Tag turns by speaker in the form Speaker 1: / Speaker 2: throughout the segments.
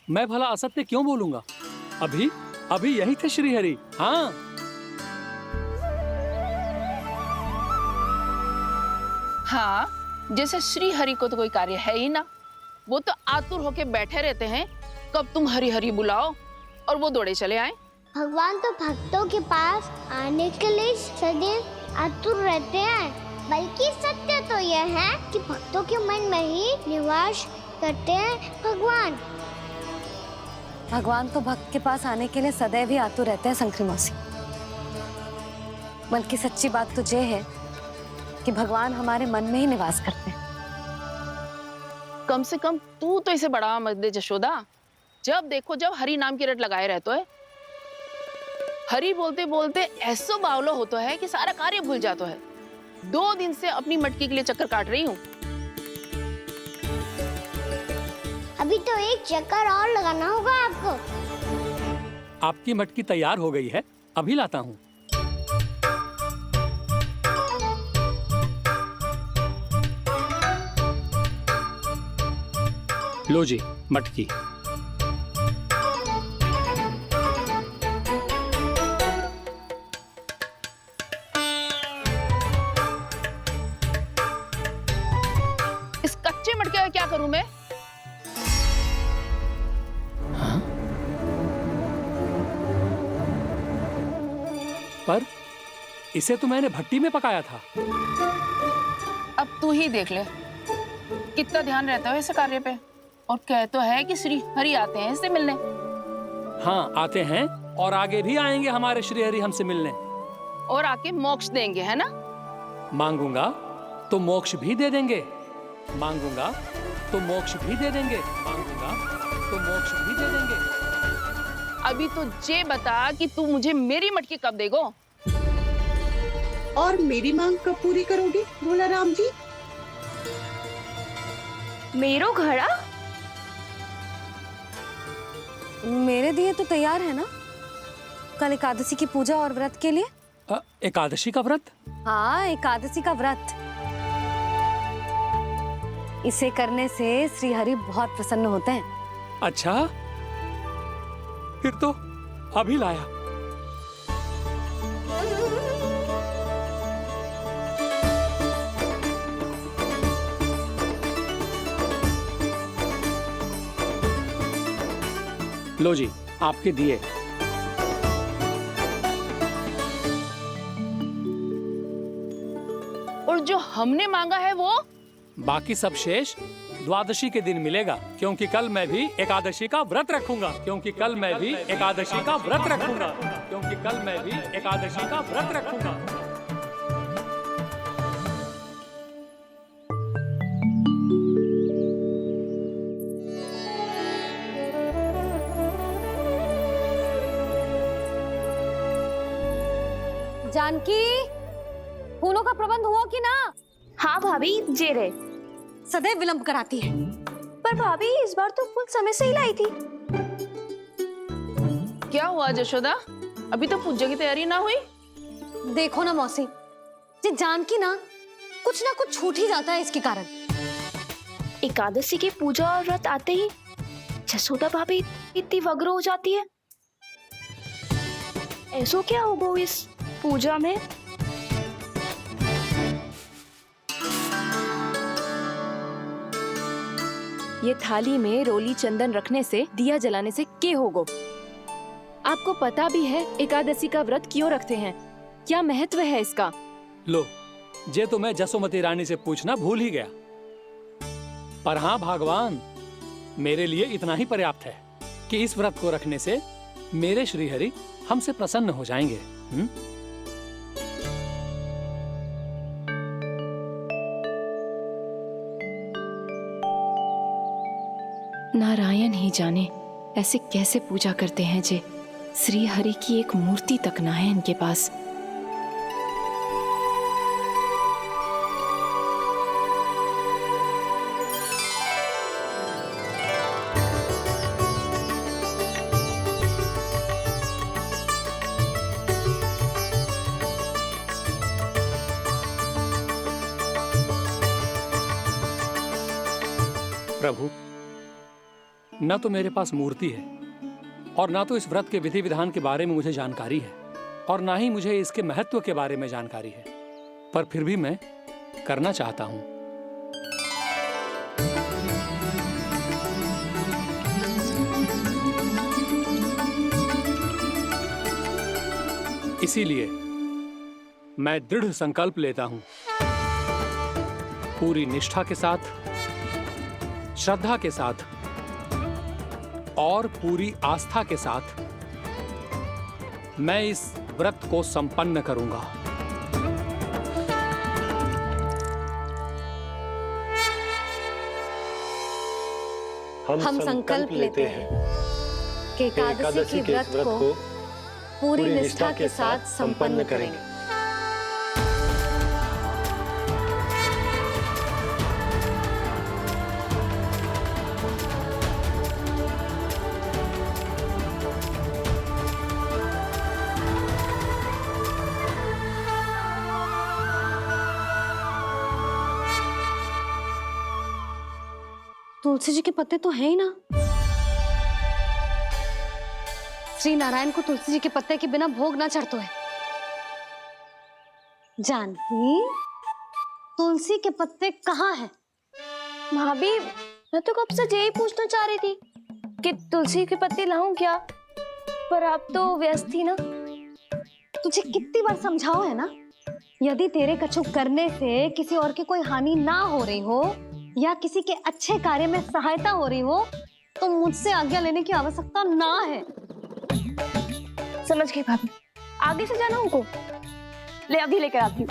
Speaker 1: मैं भला असत्य क्यों बोलूंगा? अभी अभी यही थे श्रीहरि। हाँ,
Speaker 2: हाँ, जैसे श्री हरि को तो कोई कार्य है ही ना। वो तो आतुर होके बैठे रहते हैं, कब तुम हरि हरि बुलाओ और वो दौड़े चले आए।
Speaker 3: भगवान तो भक्तों के पास आने के लिए सदैव आतुर रहते हैं। बल्कि सत्य तो यह है कि भक्तों के मन में ही निवास करते हैं भगवान।
Speaker 4: भगवान तो भक्त के पास आने के लिए सदैव ही आतुर रहते हैं शंकरी मौसी। बल्कि सच्ची बात तो ये है कि भगवान हमारे मन में ही निवास करते हैं।
Speaker 2: कम से कम तू तो इसे बढ़ावा मत दे जशोदा। जब देखो जब हरि नाम की रट लगाए रहते है। हरि बोलते बोलते ऐसो बावलो होता है कि सारा कार्य भूल जाता है। 2 दिन से अपनी मटकी के लिए चक्कर काट रही हूँ।
Speaker 3: अभी तो एक चक्कर और लगाना होगा आपको।
Speaker 1: आपकी मटकी तैयार हो गई है, अभी लाता हूँ। लो जी मटकी।
Speaker 2: इस कच्चे मटके का क्या करूं मैं?
Speaker 1: हाँ? पर इसे तो मैंने भट्टी में पकाया था।
Speaker 2: अब तू ही देख ले कितना ध्यान रहता है इस कार्य पे। और कह तो है कि श्री हरि आते हैं इससे मिलने।
Speaker 1: हाँ आते हैं और आगे भी आएंगे हमारे श्रीहरि हमसे मिलने।
Speaker 2: और आके मोक्ष देंगे, है ना?
Speaker 1: मांगूंगा तो मोक्ष भी दे देंगे, मांगूंगा तो मोक्ष भी दे देंगे, मांगूंगा तो मोक्ष भी दे देंगे।
Speaker 2: अभी तो ये बता कि तू मुझे मेरी मटकी कब देगो?
Speaker 5: और मेरी मांग कब पूरी करोगे भोला राम जी?
Speaker 3: मेरो घड़ा
Speaker 4: मेरे दिए तो तैयार है ना कल एकादशी की पूजा और व्रत के लिए।
Speaker 1: एकादशी का व्रत?
Speaker 4: हाँ, एकादशी का व्रत। इसे करने से श्री हरि बहुत प्रसन्न होते हैं।
Speaker 1: अच्छा, फिर तो अभी लाया। लो जी आपके दिए।
Speaker 2: और जो हमने मांगा है वो?
Speaker 1: बाकी सब शेष द्वादशी के दिन मिलेगा, क्योंकि कल मैं भी एकादशी का व्रत रखूंगा, क्योंकि कल मैं भी एकादशी का व्रत रखूंगा, क्योंकि कल मैं भी एकादशी का व्रत रखूंगा।
Speaker 4: जानकी, फूलों का प्रबंध हुआ कि ना?
Speaker 3: हाँ भाभी, जे रहे।
Speaker 4: सदैव विलंब कराती है।
Speaker 3: पर भाभी इस बार तो फूल समय से ही लाई थी।
Speaker 2: क्या हुआ जशोदा? अभी तो पूजा की तैयारी ना हुई?
Speaker 4: देखो ना मौसी, ये जानकी ना कुछ छूट ही जाता है इसके कारण।
Speaker 3: एकादशी की पूजा और व्रत आते ही जसोदा भाभी इतनी वग्र हो जाती है। ऐसो क्या होगा इस पूजा में?
Speaker 6: ये थाली में रोली चंदन रखने से, दिया जलाने से के होगो? आपको पता भी है एकादशी का व्रत क्यों रखते हैं? क्या महत्व है इसका?
Speaker 1: लो, जे तो मैं जसोमती रानी से पूछना भूल ही गया। पर हाँ भगवान, मेरे लिए इतना ही पर्याप्त है कि इस व्रत को रखने से मेरे श्रीहरि हमसे प्रसन्न हो जाएंगे।
Speaker 6: नारायण ही जाने ऐसे कैसे पूजा करते हैं जे श्री हरि की एक मूर्ति तक ना है इनके पास।
Speaker 1: प्रभु, न तो मेरे पास मूर्ति है और ना तो इस व्रत के विधि विधान के बारे में मुझे जानकारी है और ना ही मुझे इसके महत्व के बारे में जानकारी है, पर फिर भी मैं करना चाहता हूं। इसीलिए मैं दृढ़ संकल्प लेता हूं, पूरी निष्ठा के साथ, श्रद्धा के साथ और पूरी आस्था के साथ मैं इस व्रत को संपन्न करूंगा।
Speaker 7: हम संकल्प लेते हैं
Speaker 4: कि एकादशी के व्रत को पूरी निष्ठा के साथ संपन्न करेंगे। तुलसी जी के पत्ते तो हैं ही ना। श्री नारायण को तुलसी जी के पत्ते के बिना भोग ना चढ़तो है। जानकी, तुलसी के पत्ते कहाँ हैं?
Speaker 6: भाभी, मैं तो कब से यही पूछना चाह रही थी कि तुलसी के पत्ते लाऊं क्या, पर आप तो व्यस्त थी ना।
Speaker 4: तुझे कितनी बार समझाओ है ना, यदि तेरे कछु करने से किसी और की कोई हानि ना हो रही हो या किसी के अच्छे कार्य में सहायता हो रही हो तो मुझसे आज्ञा लेने की आवश्यकता ना है।
Speaker 6: समझ गई भाभी, आगे से जाना उनको। ले अभी लेकर आती हूँ।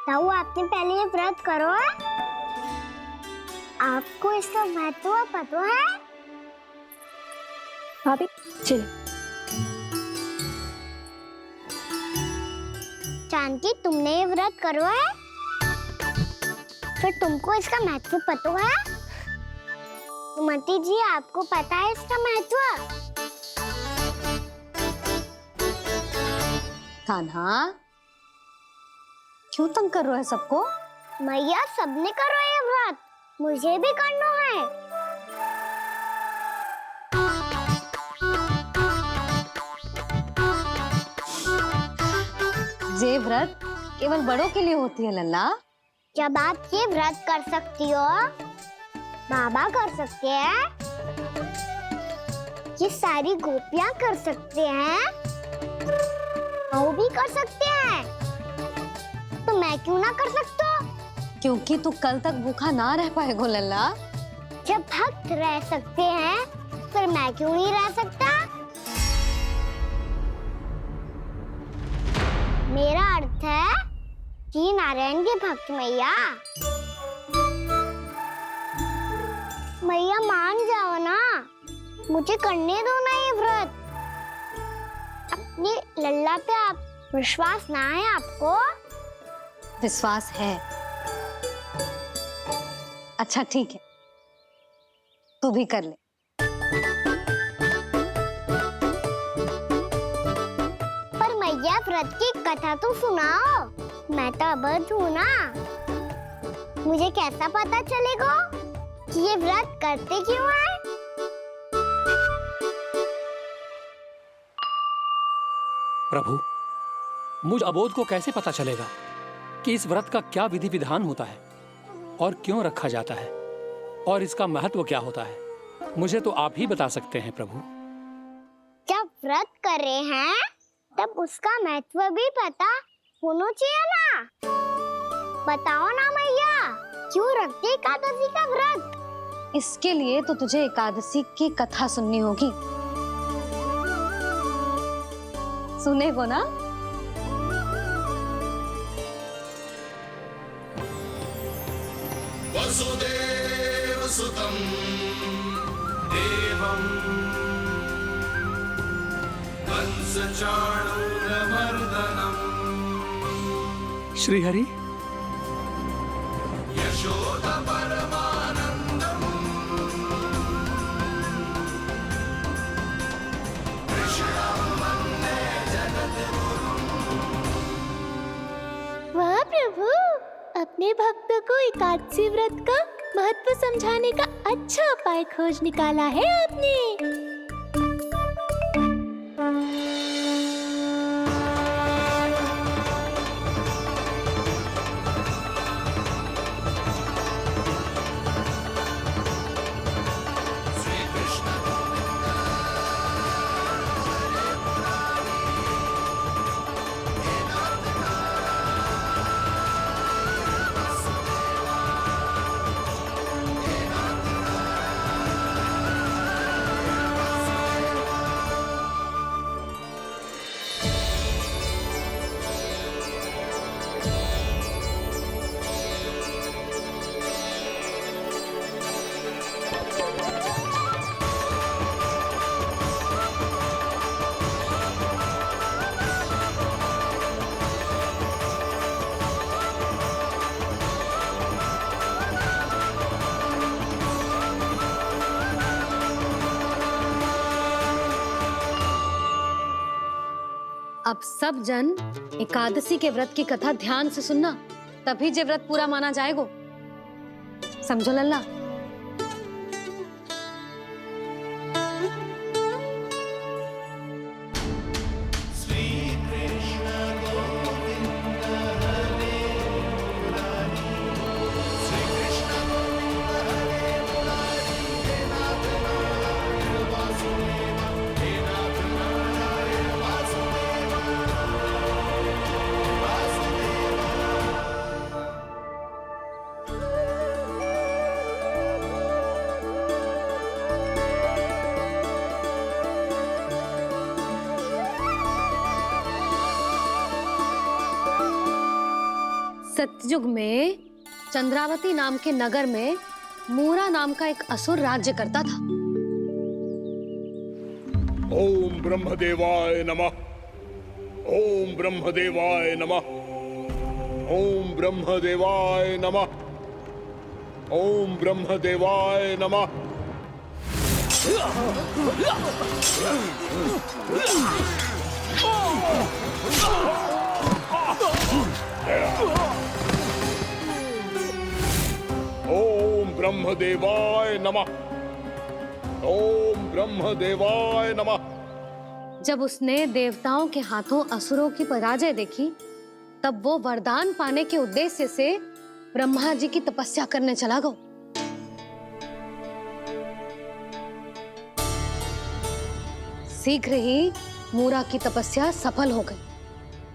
Speaker 3: ताऊ, आपने पहले ये व्रत करो है? आपको इसका महत्व पता है?
Speaker 6: भाभी चल।
Speaker 3: जानकी, तुमने ये व्रत करो है? फिर तुमको इसका महत्व पता है? सुमति जी, आपको पता है इसका महत्व?
Speaker 4: कान्हा, क्यों तंग कर रहा है सबको?
Speaker 3: मैया, सबने करो ये व्रत, मुझे भी करना है।
Speaker 4: ये व्रत केवल बड़ों के लिए होती है लल्ला।
Speaker 3: जब आप ये व्रत कर सकती हो, बाबा कर सकते हैं, ये सारी गोपियां कर सकते हैं, वो भी कर सकते हैं, तो मैं क्यों ना कर सकता?
Speaker 4: क्योंकि तू कल तक भूखा ना रह पाएगो लल्ला।
Speaker 3: जब भक्त रह सकते हैं, फिर मैं क्यों नहीं रह सकता? मेरा अर्थ है कि नारायण के भक्त मैया, मैया मान जाओ ना, मुझे करने दो ना ये व्रत। अपनी लल्ला पे आप विश्वास ना है आपको?
Speaker 4: विश्वास है। अच्छा ठीक है, तू भी कर ले।
Speaker 3: पर मैया, व्रत की कथा तो सुनाओ, मैं तो अबध हूँ ना। मुझे कैसा पता चलेगा कि ये व्रत करते क्यों हैं?
Speaker 1: प्रभु, मुझ अबोध को कैसे पता चलेगा कि इस व्रत का क्या विधि विधान होता है और क्यों रखा जाता है और इसका महत्व क्या होता है? मुझे तो आप ही बता सकते हैं प्रभु।
Speaker 3: जब व्रत कर रहे हैं तब उसका महत्व भी पता होना चाहिए ना। बताओ ना मैया, क्यों रखते एकादशी का व्रत?
Speaker 4: इसके लिए तो तुझे एकादशी की कथा सुननी होगी। सुनेगो ना?
Speaker 8: वसुदेव सुतं देवं कंसचाणूरमर्दनम्
Speaker 1: श्रीहरि,
Speaker 8: यशोदा परमानंदम्
Speaker 3: को एकादशी व्रत का महत्व समझाने का अच्छा उपाय खोज निकाला है आपने।
Speaker 4: अब सब जन एकादशी के व्रत की कथा ध्यान से सुनना, तभी जे व्रत पूरा माना जाएगो। समझो लल्ला? सतयुग में चंद्रावती नाम के नगर में मूरा नाम का एक असुर राज्य करता था।
Speaker 9: ओम ब्रह्मदेवाय नमः। ओम ब्रह्मदेवाय नमः। ओम ब्रह्मदेवाय नमः। ओम ब्रह्मदेवाय नमः। ओम ब्रह्मदेवाय नमः। ओम ब्रह्मदेवाय नमः।
Speaker 4: जब उसने देवताओं के हाथों असुरों की पराजय देखी, तब वो वरदान पाने के उद्देश्य से ब्रह्मा जी की तपस्या करने चला गया। शीघ्र ही मूरा की तपस्या सफल हो गई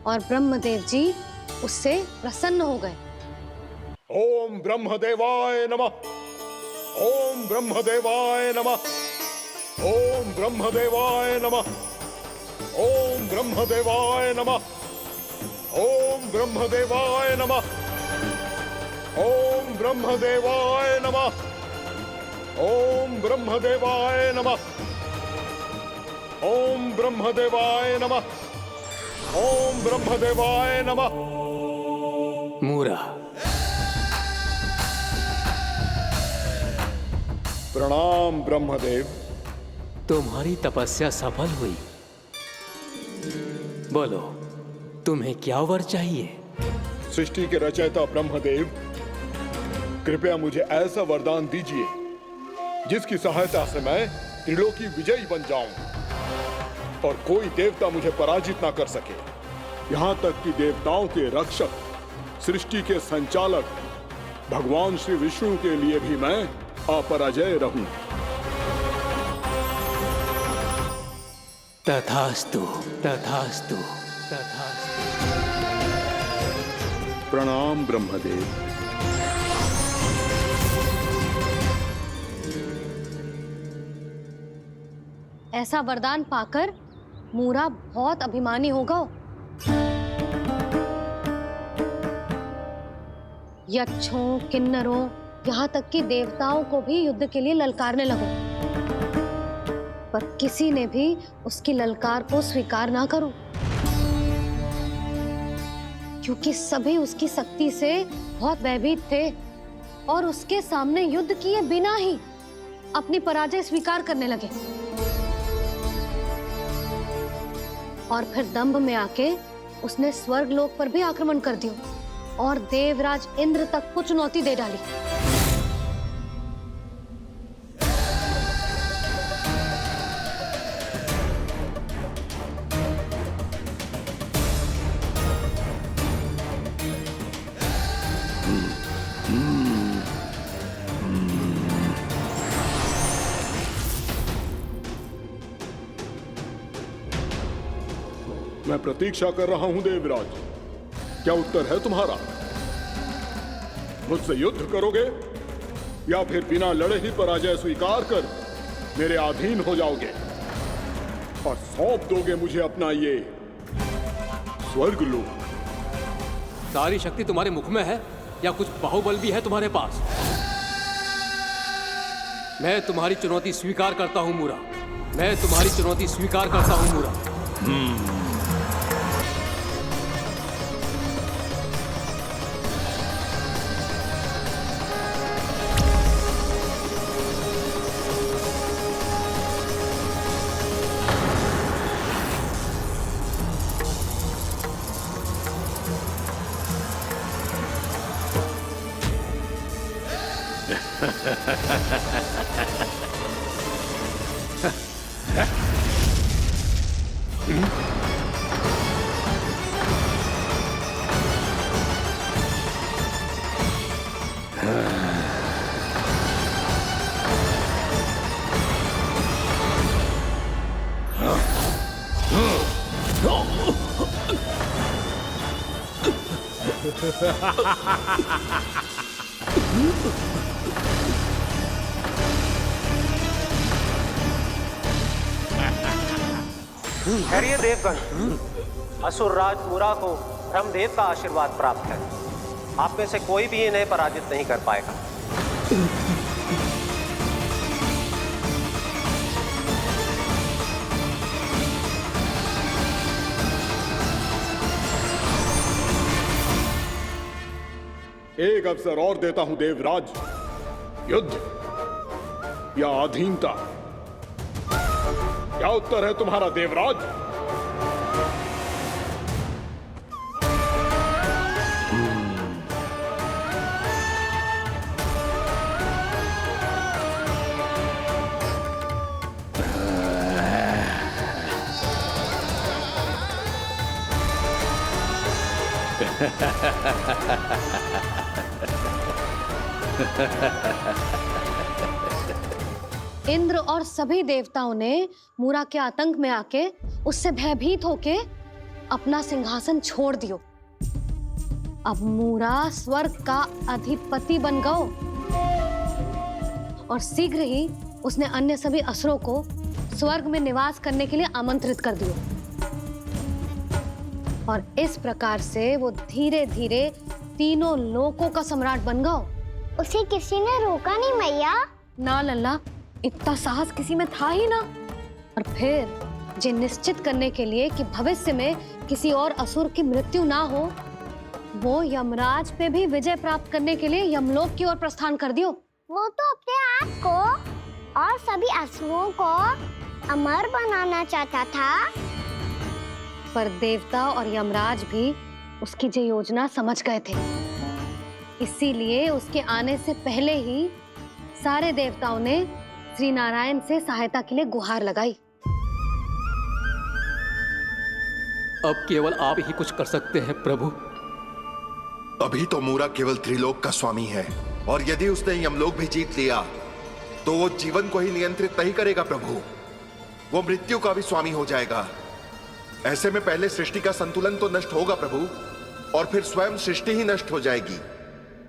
Speaker 4: और ब्रह्मदेव जी उससे प्रसन्न हो गए।
Speaker 9: ओम ब्रह्मदेवाय नमः। ओम ब्रह्मदेवाय नमः। ओम ब्रह्मदेवाय नमः। ओम ब्रह्मदेवाय नमः। ओम ब्रह्मदेवाय नमः। ओम ब्रह्मदेवाय नमः। ओम ब्रह्मदेवाय नमः। ओम ब्रह्मदेवाय नमः। ओम ब्रह्मदेवाय नमः।
Speaker 1: मूरा,
Speaker 9: प्रणाम ब्रह्मदेव।
Speaker 1: तुम्हारी तपस्या सफल हुई। बोलो, तुम्हें क्या वर चाहिए?
Speaker 9: सृष्टि के रचयिता ब्रह्मदेव, कृपया मुझे ऐसा वरदान दीजिए जिसकी सहायता से मैं त्रिलोकी विजयी बन जाऊं और कोई देवता मुझे पराजित ना कर सके। यहाँ तक कि देवताओं के रक्षक, सृष्टि के संचालक भगवान श्री विष्णु के लिए भी मैं अपराजय रहूं।
Speaker 1: तथास्तु, तथास्तु, तथास्तु।
Speaker 9: प्रणाम ब्रह्मदेव।
Speaker 4: ऐसा वरदान पाकर मूरा बहुत अभिमानी होगा। यक्षों, किन्नरों, यहाँ तक कि देवताओं को भी युद्ध के लिए ललकारने लगो, पर किसी ने भी उसकी ललकार को स्वीकार ना करो, क्योंकि सभी उसकी शक्ति से बहुत भयभीत थे और उसके सामने युद्ध किए बिना ही अपनी पराजय स्वीकार करने लगे और फिर दंभ में आके उसने स्वर्ग लोक पर भी आक्रमण कर दिया और देवराज इंद्र तक को चुनौती दे डाली।
Speaker 9: मैं प्रतीक्षा कर रहा हूं देवराज, क्या उत्तर है तुम्हारा? मुझसे युद्ध करोगे या फिर बिना लड़े ही पराजय स्वीकार कर मेरे अधीन हो जाओगे और सौंप दोगे मुझे अपना ये स्वर्गलोक?
Speaker 10: सारी शक्ति तुम्हारे मुख में है या कुछ बाहुबल भी है तुम्हारे पास? मैं तुम्हारी चुनौती स्वीकार करता हूं मूरा, मैं तुम्हारी चुनौती स्वीकार करता हूं मूरा।
Speaker 11: खैरिए देवगण, असुरराज मुरा को ब्रह्मदेव का आशीर्वाद प्राप्त है। आप में से कोई भी इन्हें पराजित नहीं कर पाएगा।
Speaker 9: एक अवसर और देता हूं देवराज, युद्ध या अधीनता, क्या उत्तर है तुम्हारा देवराज?
Speaker 4: इंद्र और सभी देवताओं ने मूरा के आतंक में आके उससे भयभीत होके अपना सिंहासन छोड़ दियो। अब मूरा स्वर्ग का अधिपति बन गयो और शीघ्र ही उसने अन्य सभी असुरों को स्वर्ग में निवास करने के लिए आमंत्रित कर दियो। और इस प्रकार से वो धीरे धीरे तीनों लोकों का सम्राट बन गयो।
Speaker 3: उसे किसी ने रोका नहीं मैया?
Speaker 4: ना लल्ला, इतना साहस किसी में था ही ना। और फिर जे निश्चित करने के लिए कि भविष्य में किसी और असुर की मृत्यु ना हो, वो यमराज पे भी विजय प्राप्त करने के लिए यमलोक की ओर प्रस्थान कर दियो।
Speaker 3: वो तो अपने आप को और सभी असुरों को अमर बनाना चाहता था।
Speaker 4: पर देवता और यमराज भी उसकी ये योजना समझ गए थे। इसीलिए उसके आने से पहले ही सारे देवताओं ने श्री नारायण से सहायता के लिए गुहार लगाई।
Speaker 10: अब केवल आप ही कुछ कर सकते हैं प्रभु।
Speaker 12: अभी तो मूरा केवल त्रिलोक का स्वामी है, और यदि उसने यमलोक भी जीत लिया तो वो जीवन को ही नियंत्रित नहीं करेगा प्रभु, वो मृत्यु का भी स्वामी हो जाएगा। ऐसे में पहले सृष्टि का संतुलन तो नष्ट होगा प्रभु, और फिर स्वयं सृष्टि ही नष्ट हो जाएगी।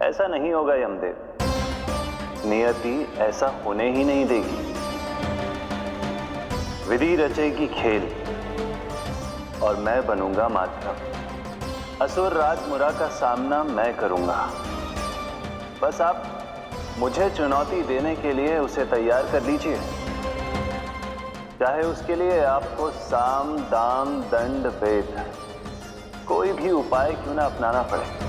Speaker 13: ऐसा नहीं होगा यमदेव, नियति ऐसा होने ही नहीं देगी। विधि रचेगी खेल और मैं बनूंगा माध्यम। असुर राज मुरा का सामना मैं करूंगा। बस आप मुझे चुनौती देने के लिए उसे तैयार कर लीजिए, चाहे उसके लिए आपको साम दाम दंड भेद कोई भी उपाय क्यों ना अपनाना पड़े।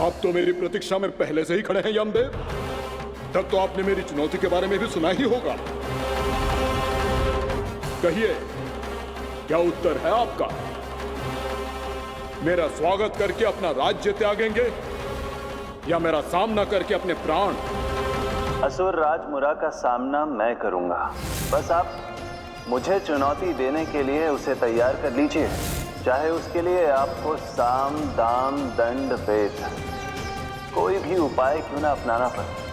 Speaker 9: आप तो मेरी प्रतीक्षा में पहले से ही खड़े हैं यमदेव। तब तो आपने मेरी चुनौती के बारे में भी सुना ही होगा। कहिए, क्या उत्तर है आपका? मेरा स्वागत करके अपना राज्य त्यागेंगे या मेरा सामना करके अपने प्राण?
Speaker 13: असुर राज मुरा का सामना मैं करूंगा। बस आप मुझे चुनौती देने के लिए उसे तैयार कर लीजिए, चाहे उसके लिए आपको साम दाम दंड भेद कोई भी उपाय क्यों ना अपनाना पड़े।